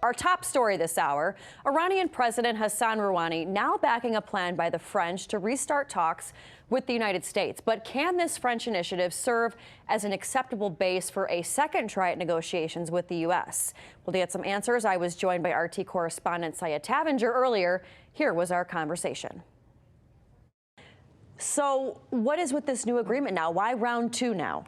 Our top story this hour, Iranian President Hassan Rouhani now backing a plan by the French to restart talks with the United States. But can this French initiative serve as an acceptable base for a second try at negotiations with the U.S.? Well, to get some answers, I was joined by RT correspondent Syed Tavenger earlier. Here was our conversation. So what is with this new agreement now? Why round two now?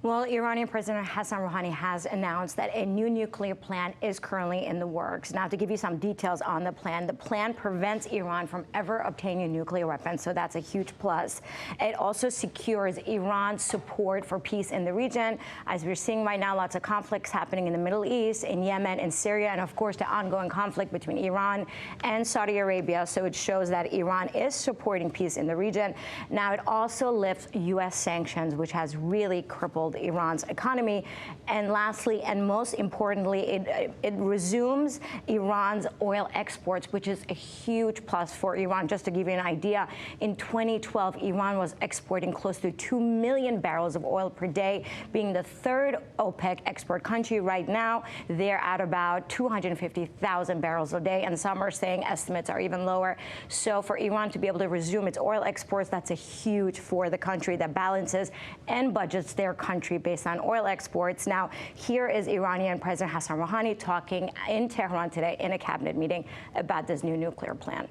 Well, Iranian President Hassan Rouhani has announced that a new nuclear plan is currently in the works. Now, to give you some details on the plan prevents Iran from ever obtaining nuclear weapons, so that's a huge plus. It also secures Iran's support for peace in the region. As we're seeing right now, lots of conflicts happening in the Middle East, in Yemen, in Syria, and of course the ongoing conflict between Iran and Saudi Arabia. So it shows that Iran is supporting peace in the region. Now, it also lifts U.S. sanctions, which has really crippled Iran's economy. And lastly, and most importantly, it resumes Iran's oil exports, which is a huge plus for Iran. Just to give you an idea, in 2012, Iran was exporting close to 2 million barrels of oil per day, being the third OPEC export country. Right now, they're at about 250,000 barrels a day, and some are saying estimates are even lower. So for Iran to be able to resume its oil exports, that's a huge for the country that balances and budgets their country based on oil exports. Now, here is Iranian President Hassan Rouhani talking in Tehran today in a cabinet meeting about this new nuclear plan.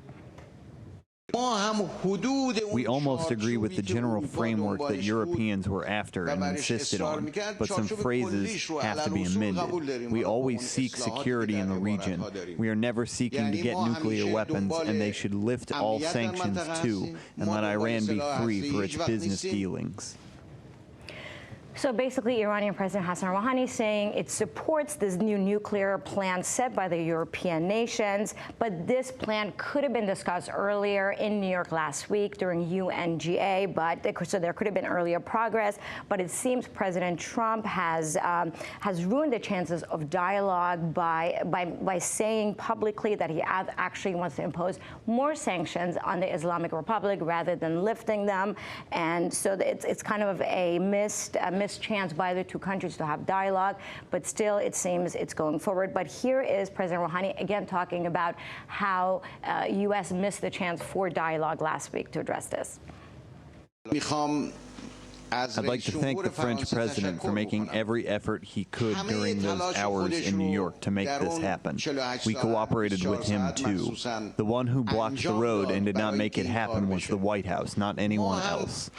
We almost agree with the general framework that Europeans were after and insisted on, but some phrases have to be amended. We always seek security in the region. We are never seeking to get nuclear weapons, and they should lift all sanctions too, and let Iran be free for its business dealings. So basically, Iranian President Hassan Rouhani saying it supports this new nuclear plan set by the European nations, but this plan could have been discussed earlier in New York last week during UNGA, so there could have been earlier progress, but it seems President Trump has ruined the chances of dialogue by saying publicly that he actually wants to impose more sanctions on the Islamic Republic rather than lifting them, and so it's kind of a missed chance by the two countries to have dialogue, but still it seems it's going forward. But here is President Rouhani again talking about how U.S. missed the chance for dialogue last week to address this. I'd like to thank the French president for making every effort he could during those hours in New York to make this happen. We cooperated with him, too. The one who blocked the road and did not make it happen was the White House, not anyone else.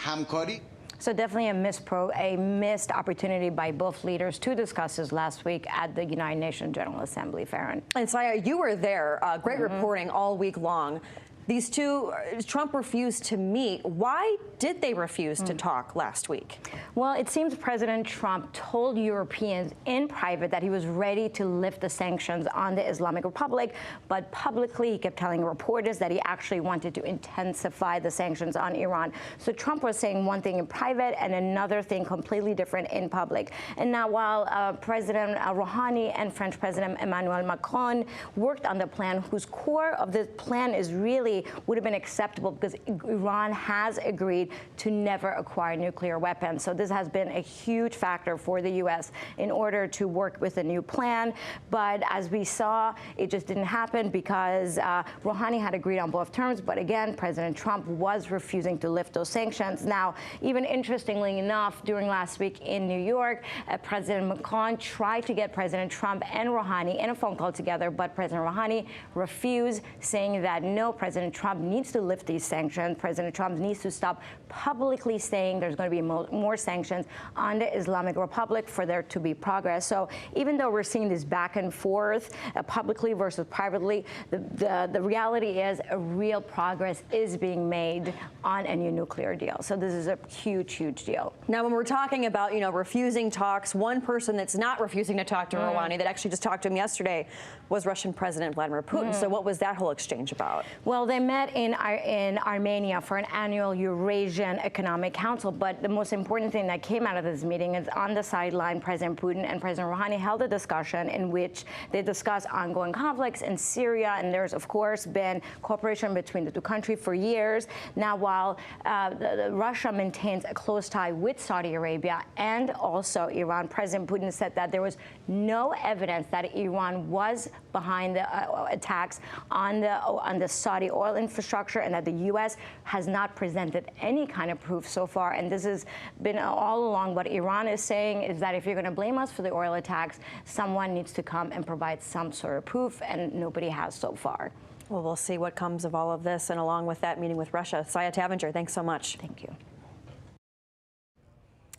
So definitely a missed opportunity by both leaders to discuss this last week at the United Nations General Assembly, Farron. And Saya, you were there. Great reporting all week long. These two, Trump refused to meet. Why did they refuse to talk last week? Well, it seems President Trump told Europeans in private that he was ready to lift the sanctions on the Islamic Republic, but publicly he kept telling reporters that he actually wanted to intensify the sanctions on Iran. So Trump was saying one thing in private and another thing completely different in public. And now while President Rouhani and French President Emmanuel Macron worked on the plan, whose core of the plan is really would have been acceptable because Iran has agreed to never acquire nuclear weapons. So this has been a huge factor for the U.S. in order to work with a new plan. But as we saw, it just didn't happen because Rouhani had agreed on both terms. But again, President Trump was refusing to lift those sanctions. Now, even interestingly enough, during last week in New York, President Macron tried to get President Trump and Rouhani in a phone call together, but President Rouhani refused, saying that no, President Trump needs to lift these sanctions. President Trump needs to stop publicly saying there's going to be more sanctions on the Islamic Republic for there to be progress. So even though we're seeing this back and forth, publicly versus privately, the reality is a real progress is being made on a new nuclear deal. So this is a huge, huge deal. Now, when we're talking about, refusing talks, one person that's not refusing to talk to Rouhani, that actually just talked to him yesterday, was Russian President Vladimir Putin. So what was that whole exchange about? Well, they met in Armenia for an annual Eurasian Economic Council. But the most important thing that came out of this meeting is on the sideline, President Putin and President Rouhani held a discussion in which they discussed ongoing conflicts in Syria. And there's, of course, been cooperation between the two countries for years. Now, while Russia maintains a close tie with Saudi Arabia and also Iran, President Putin said that there was no evidence that Iran was behind the attacks on the Saudi oil infrastructure, and that the U.S. has not presented any kind of proof so far. And this has been all along what Iran is saying, is that if you're going to blame us for the oil attacks, someone needs to come and provide some sort of proof, and nobody has so far. Well, we'll see what comes of all of this, and along with that meeting with Russia. Saya Tavenger, thanks so much. Thank you.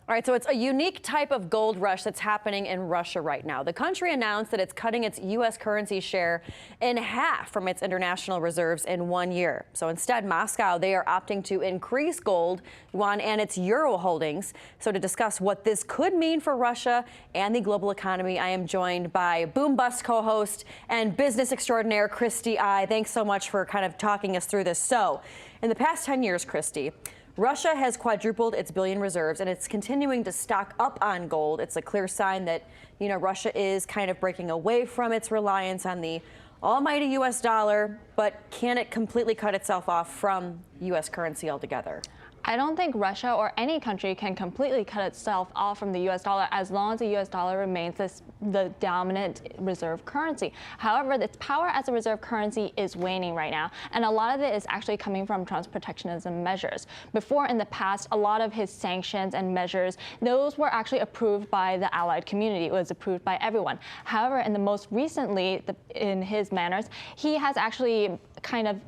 All right, so it's a unique type of gold rush that's happening in Russia right now. The country announced that it's cutting its U.S. currency share in half from its international reserves in 1 year. So instead, Moscow, they are opting to increase gold, yuan, and its euro holdings. So to discuss what this could mean for Russia and the global economy, I am joined by Boom Bust co-host and business extraordinaire Christy Ai. Thanks so much for kind of talking us through this. So in the past 10 years, Christy, Russia has quadrupled its billion reserves, and it's continuing to stock up on gold. It's a clear sign that, you know, Russia is kind of breaking away from its reliance on the almighty U.S. dollar, but can it completely cut itself off from U.S. currency altogether? I don't think Russia or any country can completely cut itself off from the U.S. dollar as long as the U.S. dollar remains the dominant reserve currency. However, its power as a reserve currency is waning right now, and a lot of it is actually coming from Trump's protectionism measures. Before, in the past, a lot of his sanctions and measures, those were actually approved by the allied community. It was approved by everyone. However, in the most recently, in his manners, he has actually kind of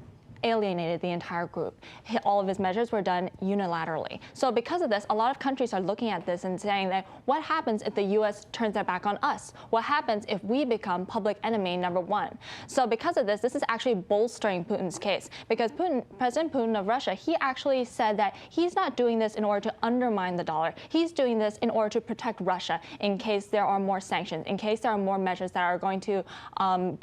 alienated the entire group. All of his measures were done unilaterally. So because of this, a lot of countries are looking at this and saying that what happens if the U.S. turns their back on us? What happens if we become public enemy number one? So because of this is actually bolstering Putin's case, because President Putin of Russia, he actually said that he's not doing this in order to undermine the dollar. He's doing this in order to protect Russia in case there are more sanctions, in case there are more measures that are going to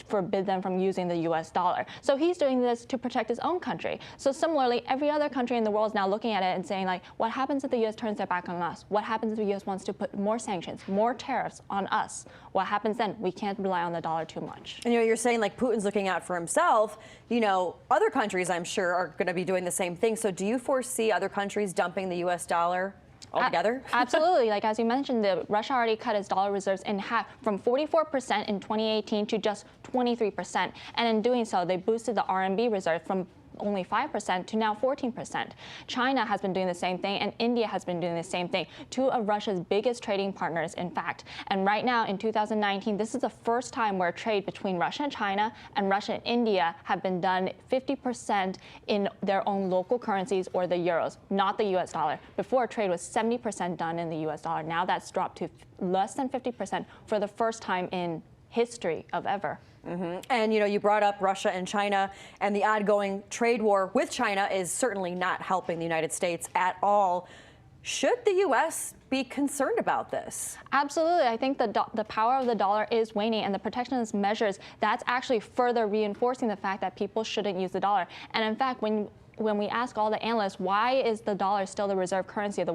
forbid them from using the U.S. dollar. So he's doing this to protect his own country. So similarly, every other country in the world is now looking at it and saying, like, what happens if the U.S. turns their back on us? What happens if the U.S. wants to put more sanctions, more tariffs on us? What happens then? We can't rely on the dollar too much. And, you know, you're saying like Putin's looking out for himself. You know, other countries, I'm sure, are going to be doing the same thing. So do you foresee other countries dumping the U.S. dollar altogether? Absolutely. Like, as you mentioned, Russia already cut its dollar reserves in half, from 44% in 2018 to just 23%. And in doing so, they boosted the RMB reserve from only 5% to now 14%. China has been doing the same thing, and India has been doing the same thing, two of Russia's biggest trading partners, in fact. And right now, in 2019, this is the first time where trade between Russia and China and Russia and India have been done 50% in their own local currencies, or the euros, not the U.S. dollar. Before, trade was 70% done in the U.S. dollar. Now that's dropped to less than 50% for the first time in history of ever. Mm-hmm. And, you know, you brought up Russia and China, and the ongoing trade war with China is certainly not helping the United States at all. Should the U.S. be concerned about this? Absolutely. I think the power of the dollar is waning, and the protectionist measures, that's actually further reinforcing the fact that people shouldn't use the dollar. And in fact, when we ask all the analysts, why is the dollar still the reserve currency of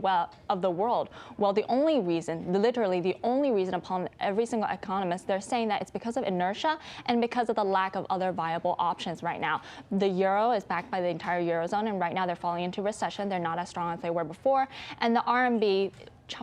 the world? Well, the only reason, literally the only reason upon every single economist, they're saying that it's because of inertia and because of the lack of other viable options right now. The euro is backed by the entire Eurozone, and right now they're falling into recession. They're not as strong as they were before. And the RMB,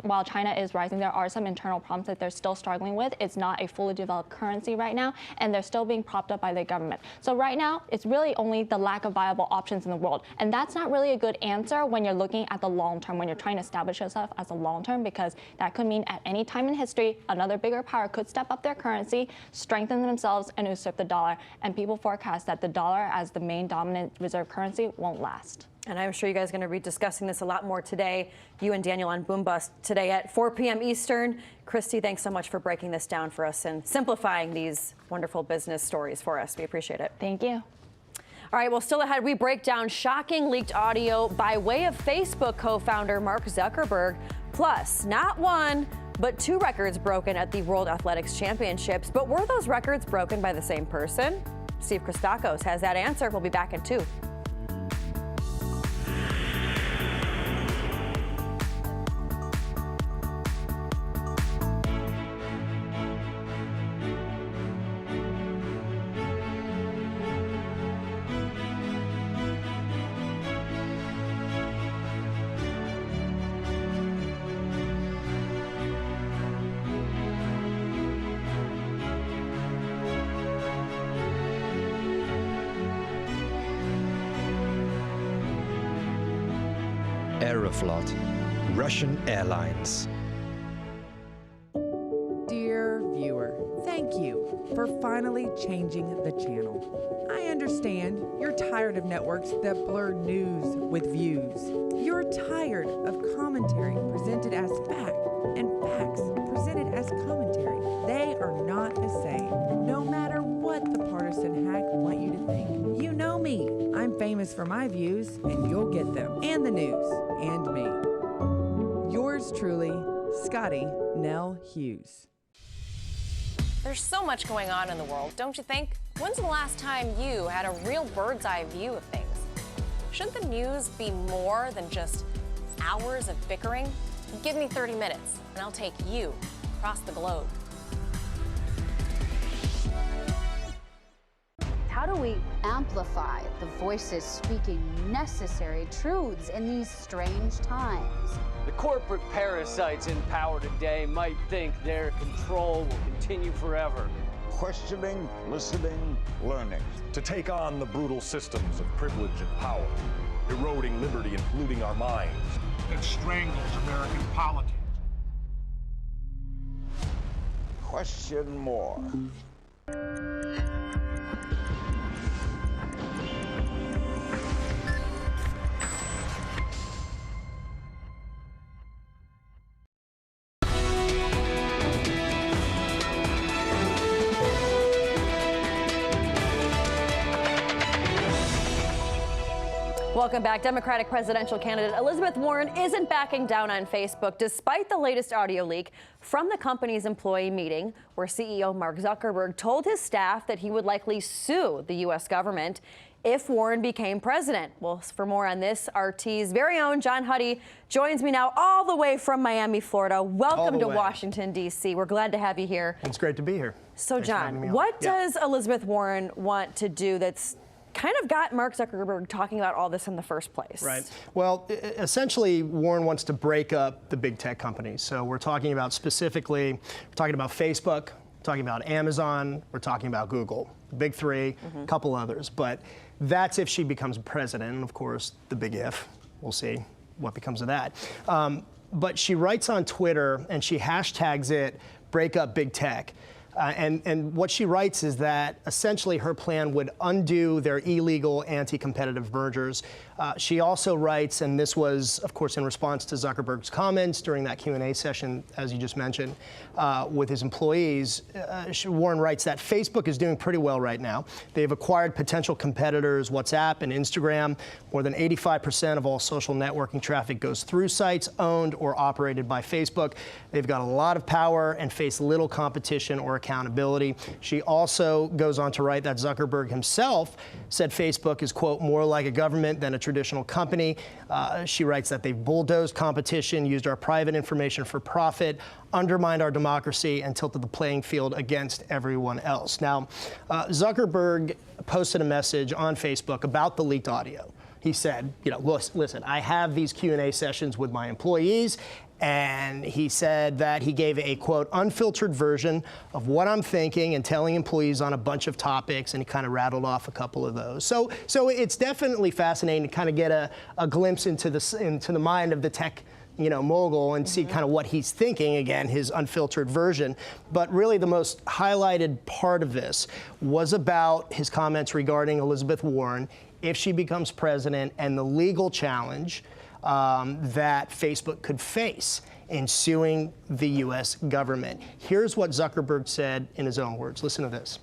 while China is rising, there are some internal problems that they're still struggling with. It's not a fully developed currency right now, and they're still being propped up by the government. So right now, it's really only the lack of viable options in the world. And that's not really a good answer when you're looking at the long term, when you're trying to establish yourself as a long term, because that could mean at any time in history, another bigger power could step up their currency, strengthen themselves, and usurp the dollar. And people forecast that the dollar as the main dominant reserve currency won't last. And I'm sure you guys are going to be discussing this a lot more today, you and Daniel on Boom Bust today at 4 p.m. Eastern. Christy, thanks so much for breaking this down for us and simplifying these wonderful business stories for us. We appreciate it. Thank you. All right, well, still ahead, we break down shocking leaked audio by way of Facebook co-founder Mark Zuckerberg. Plus, not one, but two records broken at the World Athletics Championships. But were those records broken by the same person? Steve Christakos has that answer. We'll be back in 2. Aeroflot, Russian Airlines. Dear viewer, thank you for finally changing the channel. I understand you're tired of networks that blur news with views. You're tired of commentary presented as fact and facts presented as commentary. They are not the same, no matter what the partisan hack want you to think. You know me. I'm famous for my views, and you'll get them, and the news, and me. Yours truly, Scotty Nell Hughes. There's so much going on in the world, don't you think? When's the last time you had a real bird's eye view of things? Shouldn't the news be more than just hours of bickering? Give me 30 minutes, and I'll take you across the globe. How do we amplify the voices speaking necessary truths in these strange times? The corporate parasites in power today might think their control will continue forever. Questioning, listening, learning. To take on the brutal systems of privilege and power, eroding liberty and polluting our minds. That strangles American politics. Question more. Welcome back. Democratic presidential candidate Elizabeth Warren isn't backing down on Facebook despite the latest audio leak from the company's employee meeting where CEO Mark Zuckerberg told his staff that he would likely sue the U.S. government if Warren became president. Well, for more on this, RT's very own John Huddy joins me now all the way from Miami, Florida. Welcome to Washington, D.C. We're glad to have you here. It's great to be here. So, John, what does Elizabeth Warren want to do that's kind of got Mark Zuckerberg talking about all this in the first place? Right. Well, essentially, Warren wants to break up the big tech companies. So we're talking about specifically, we're talking about Facebook, we're talking about Amazon, we're talking about Google. The big three, a couple others. But that's if she becomes president. And of course, the big if. We'll see what becomes of that. But she writes on Twitter and she hashtags it, break up big tech. And what she writes is that essentially her plan would undo their illegal anti-competitive mergers. She also writes, and this was, of course, in response to Zuckerberg's comments during that Q&A session, as you just mentioned, with his employees, Warren writes that Facebook is doing pretty well right now. They've acquired potential competitors, WhatsApp and Instagram. More than 85% of all social networking traffic goes through sites owned or operated by Facebook. They've got a lot of power and face little competition or accountability. She also goes on to write that Zuckerberg himself said Facebook is, quote, more like a government than a traditional company. She writes that they've bulldozed competition, used our private information for profit, undermined our democracy, and tilted the playing field against everyone else. Now, Zuckerberg posted a message on Facebook about the leaked audio. He said, you know, listen, I have these Q&A sessions with my employees, and he said that he gave a, quote, unfiltered version of what I'm thinking and telling employees on a bunch of topics, and he kind of rattled off a couple of those. So it's definitely fascinating to kind of get a glimpse into the mind of the tech, you know, mogul and see kind of what he's thinking, again, his unfiltered version. But really the most highlighted part of this was about his comments regarding Elizabeth Warren if she becomes president and the legal challenge that Facebook could face in suing the U.S. government. Here's what Zuckerberg said in his own words. Listen to this.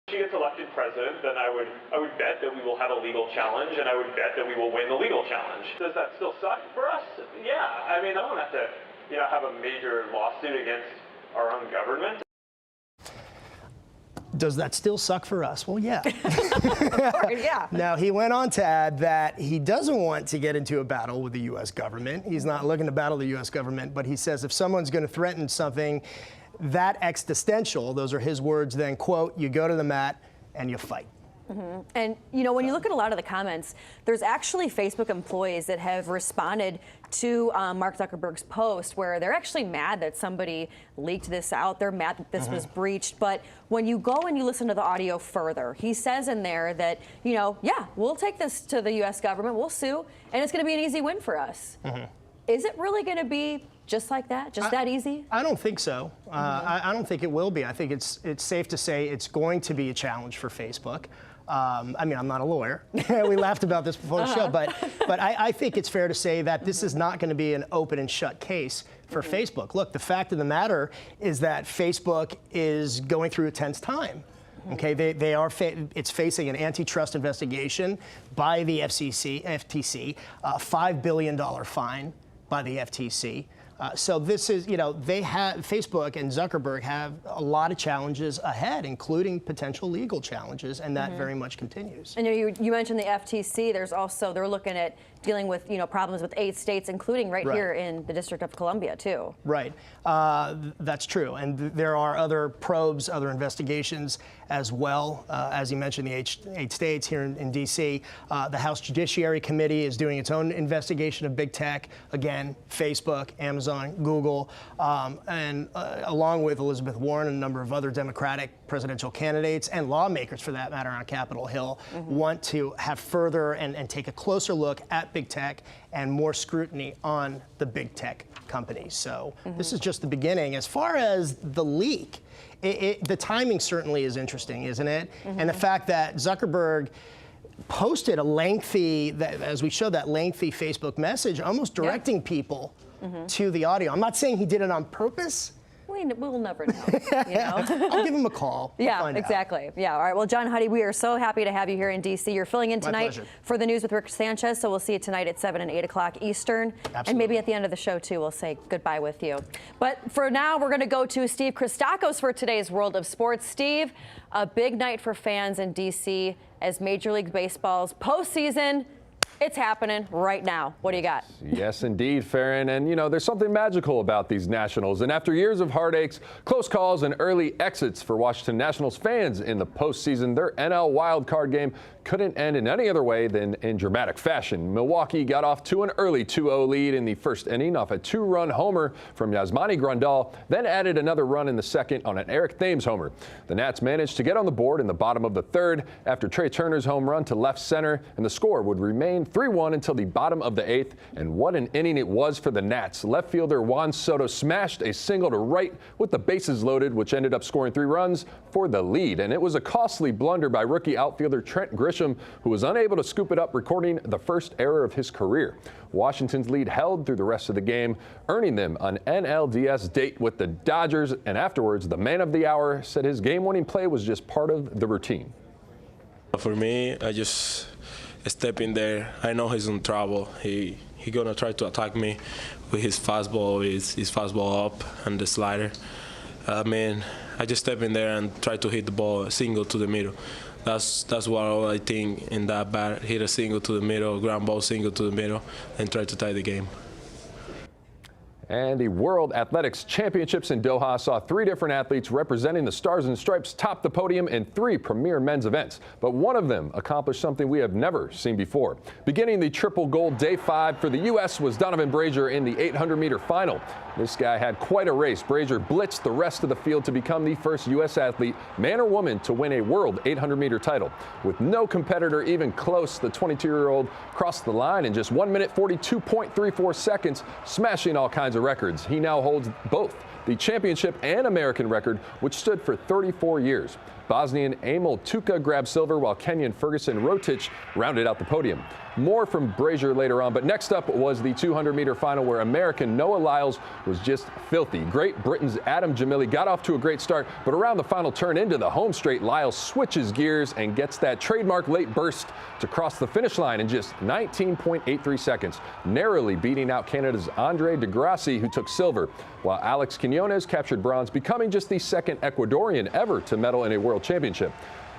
If she gets elected president, then I would bet that we will have a legal challenge, and I would bet that we will win the legal challenge. Does that still suck for us? Yeah. I mean, I don't have to, you know, have a major lawsuit against our own government. Does that still suck for us? Well, yeah. Yeah. Now, he went on to add that he doesn't want to get into a battle with the U.S. government. He's not looking to battle the U.S. government, but he says if someone's going to threaten something that existential, those are his words, then, quote, you go to the mat and you fight. Mm-hmm. And, you know, when you look at a lot of the comments, there's actually Facebook employees that have responded to Mark Zuckerberg's post where they're actually mad that somebody leaked this out. They're mad that this was breached. But when you go and you listen to the audio further, he says in there that, you know, yeah, we'll take this to the U.S. government, we'll sue, and it's going to be an easy win for us. Is it really going to be just like that, just that easy? I don't think so. I don't think it will be. I think it's safe to say it's going to be a challenge for Facebook. I mean, I'm not a lawyer. We laughed about this before the show, but I think it's fair to say that this is not going to be an open and shut case for Facebook. Look, the fact of the matter is that Facebook is going through a tense time. Okay, it's facing an antitrust investigation by the FTC, $5 billion fine by the FTC. So this is, you know, Facebook and Zuckerberg have a lot of challenges ahead, including potential legal challenges, and that very much continues. And you mentioned the FTC. There's also, they're looking at dealing with, you know, problems with 8 states, including right here in the District of Columbia, too. Right. That's true. And there are other probes, other investigations as well. As you mentioned, the 8 states here in D.C. The House Judiciary Committee is doing its own investigation of big tech. Again, Facebook, Amazon, Google, and along with Elizabeth Warren and a number of other Democratic presidential candidates and lawmakers, for that matter, on Capitol Hill, want to have further and take a closer look at big tech and more scrutiny on the big tech companies. So this is just the beginning. As far as the leak, the timing certainly is interesting, isn't it? And the fact that Zuckerberg posted a lengthy, as we showed, that lengthy Facebook message, almost directing people to the audio. I'm not saying he did it on purpose. We'll never know. You know? I'll give him a call. Yeah, exactly. Yeah, all right. Well, John Huddy, we are so happy to have you here in D.C. You're filling in tonight for the news with Rick Sanchez, so we'll see you tonight at 7 and 8 o'clock Eastern. Absolutely. And maybe at the end of the show, too, we'll say goodbye with you. But for now, we're going to go to Steve Christakos for today's World of Sports. Steve, a big night for fans in D.C. as Major League Baseball's postseason. It's happening right now. What do you got? Yes, indeed, Farron. And, you know, there's something magical about these Nationals. And after years of heartaches, close calls, and early exits for Washington Nationals fans in the postseason, their NL wildcard game couldn't end in any other way than in dramatic fashion. Milwaukee got off to an early 2-0 lead in the first inning off a 2-run homer from Yasmani Grandal, then added another run in the second on an Eric Thames homer. The Nats managed to get on the board in the bottom of the third after Trey Turner's home run to left center, and the score would remain 3-1 until the bottom of the eighth. And what an inning it was for the Nats. Left fielder Juan Soto smashed a single to right with the bases loaded, which ended up scoring 3 runs for the lead. And it was a costly blunder by rookie outfielder Trent Grisham, who was unable to scoop it up, recording the first error of his career. Washington's lead held through the rest of the game, earning them an NLDS date with the Dodgers. And afterwards, the man of the hour said his game-winning play was just part of the routine. For me, I just step in there. I know he's in trouble. He gonna try to attack me with his fastball, his fastball up and the slider. I just step in there and try to hit the ball single to the middle. That's what I think in that bat. Hit a single to the middle, ground ball single to the middle, and try to tie the game. And the World Athletics Championships in Doha saw 3 different athletes representing the Stars and Stripes top the podium in 3 premier men's events. But one of them accomplished something we have never seen before. Beginning the triple gold day 5 for the U.S. was Donovan Brazier in the 800-meter final. This guy had quite a race. Brazier blitzed the rest of the field to become the first U.S. athlete, man or woman, to win a world 800-meter title. With no competitor even close, the 22-year-old crossed the line in just 1 minute 42.34 seconds, smashing all kinds of records. He now holds both the championship and American record, which stood for 34 years. Bosnian Emil Tuka grabbed silver, while Kenyan Ferguson Rotich rounded out the podium. More from Brazier later on. But next up was the 200-meter final where American Noah Lyles was just filthy. Great Britain's Adam Jamili got off to a great start, but around the final turn into the home straight, Lyles switches gears and gets that trademark late burst to cross the finish line in just 19.83 seconds, narrowly beating out Canada's Andre de Grassi, who took silver, while Alex Quinones captured bronze, becoming just the second Ecuadorian ever to medal in a world championship.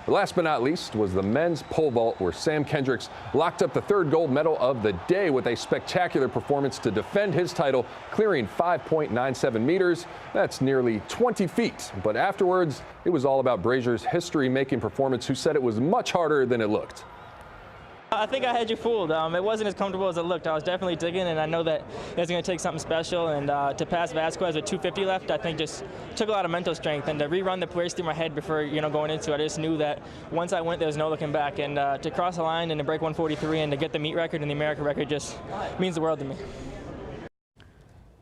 Last but not least was the men's pole vault, where Sam Kendricks locked up the third gold medal of the day with a spectacular performance to defend his title, clearing 5.97 meters. That's nearly 20 feet. But afterwards, it was all about Brazier's history-making performance, who said it was much harder than it looked. I think I had you fooled. It wasn't as comfortable as it looked. I was definitely digging, and I know that it was going to take something special. And to pass Vasquez with 250 left, I think just took a lot of mental strength. And to rerun the race through my head before going into it, I just knew that once I went, there was no looking back. And to cross the line and to break 143 and to get the meet record and the American record just means the world to me.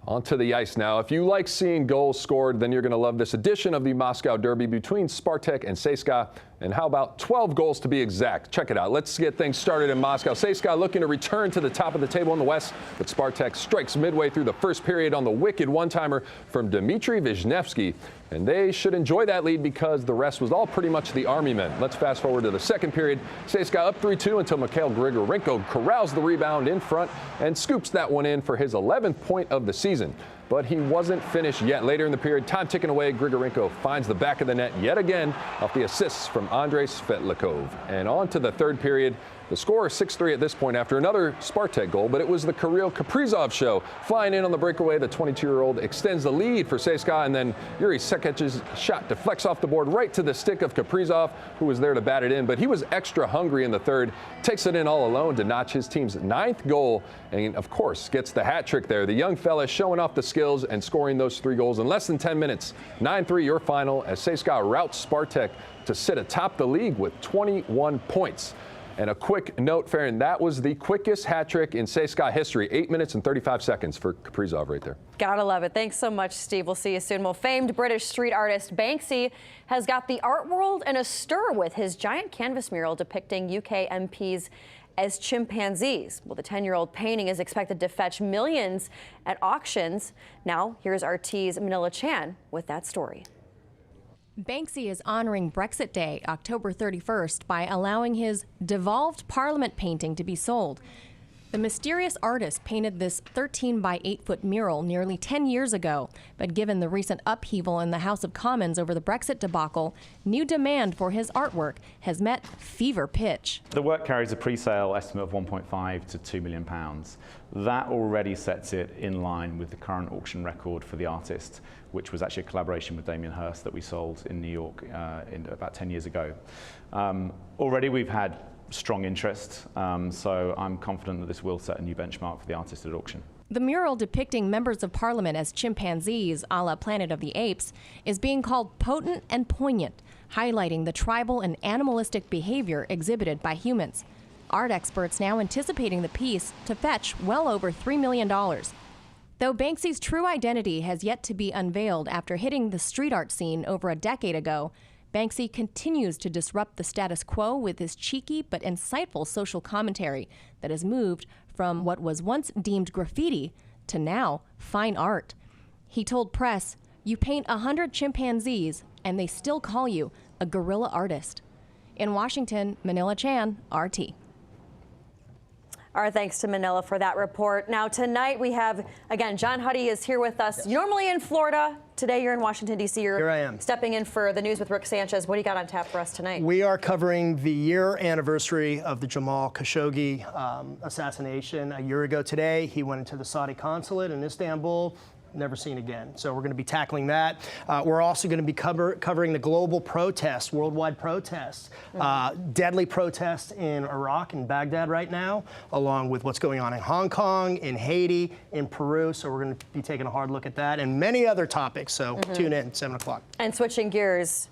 Onto the ice now. If you like seeing goals scored, then you're going to love this edition of the Moscow Derby between Spartak and CSKA. And how about 12 goals to be exact? Check it out. Let's get things started in Moscow. CSKA looking to return to the top of the table in the West, but Spartak strikes midway through the first period on the wicked one-timer from Dmitry Wisniewski. And they should enjoy that lead because the rest was all pretty much the Army men. Let's fast forward to the second period. CSKA up 3-2 until Mikhail Grigorenko corrals the rebound in front and scoops that one in for his 11th point of the season. But he wasn't finished yet. Later in the period, time ticking away, Grigorenko finds the back of the net yet again off the assists from Andrei Svetlikov. And on to the third period. The score is 6-3 at this point after another Spartak goal, but it was the Kirill Kaprizov show. Flying in on the breakaway, the 22-year-old extends the lead for CSKA, and then Yuri Sekech's shot deflects off the board right to the stick of Kaprizov, who was there to bat it in, but he was extra hungry in the third, takes it in all alone to notch his team's 9th goal, and of course gets the hat trick there. The young fella showing off the skills and scoring those 3 goals in less than 10 minutes. 9-3 your final as CSKA routs Spartak to sit atop the league with 21 points. And a quick note, Farron, that was the quickest hat trick in CSKA history. 8 minutes and 35 seconds for Kaprizov right there. Gotta love it. Thanks so much, Steve. We'll see you soon. Well, famed British street artist Banksy has got the art world in a stir with his giant canvas mural depicting UK MPs as chimpanzees. Well, the 10-year-old painting is expected to fetch millions at auctions. Now, here's RT's Manila Chan with that story. Banksy is honoring Brexit Day, October 31st, by allowing his devolved Parliament painting to be sold. The mysterious artist painted this 13 by 8-foot mural nearly 10 years ago, but given the recent upheaval in the House of Commons over the Brexit debacle, new demand for his artwork has met fever pitch. The work carries a pre-sale estimate of £1.5 to £2 million. That already sets it in line with the current auction record for the artist, which was actually a collaboration with Damien Hirst that we sold in New York about 10 years ago. Already we've had strong interest, so I'm confident that this will set a new benchmark for the artist at auction. The mural depicting members of Parliament as chimpanzees, a la Planet of the Apes, is being called potent and poignant, highlighting the tribal and animalistic behavior exhibited by humans. Art experts now anticipating the piece to fetch well over $3 million. Though Banksy's true identity has yet to be unveiled after hitting the street art scene over a decade ago, Banksy continues to disrupt the status quo with his cheeky but insightful social commentary that has moved from what was once deemed graffiti to now fine art. He told press, "You paint 100 chimpanzees and they still call you a guerrilla artist." In Washington, Manila Chan, RT. Our thanks to Manila for that report. Now tonight we have, again, John Huddy is here with us. Yes. Normally in Florida. Today you're in Washington, D.C. Here I am. Stepping in for the news with Rick Sanchez. What do you got on tap for us tonight? We are covering the year anniversary of the Jamal Khashoggi assassination. A year ago today, he went into the Saudi consulate in Istanbul. Never seen again. So we're going to be tackling that. We're also going to be covering the global protests, worldwide protests, deadly protests in Iraq and Baghdad right now, along with what's going on in Hong Kong, in Haiti, in Peru. So we're going to be taking a hard look at that and many other topics. So tune in, 7 o'clock. And switching gears,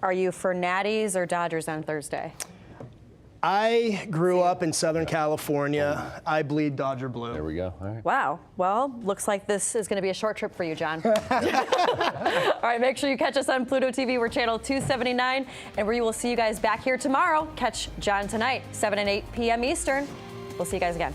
are you for Natties or Dodgers on Thursday? I grew up in Southern California. I bleed Dodger blue. There we go. All right. Wow. Well, looks like this is going to be a short trip for you, John. All right, make sure you catch us on Pluto TV. We're channel 279, and we will see you guys back here tomorrow. Catch John tonight, 7 and 8 p.m. Eastern. We'll see you guys again.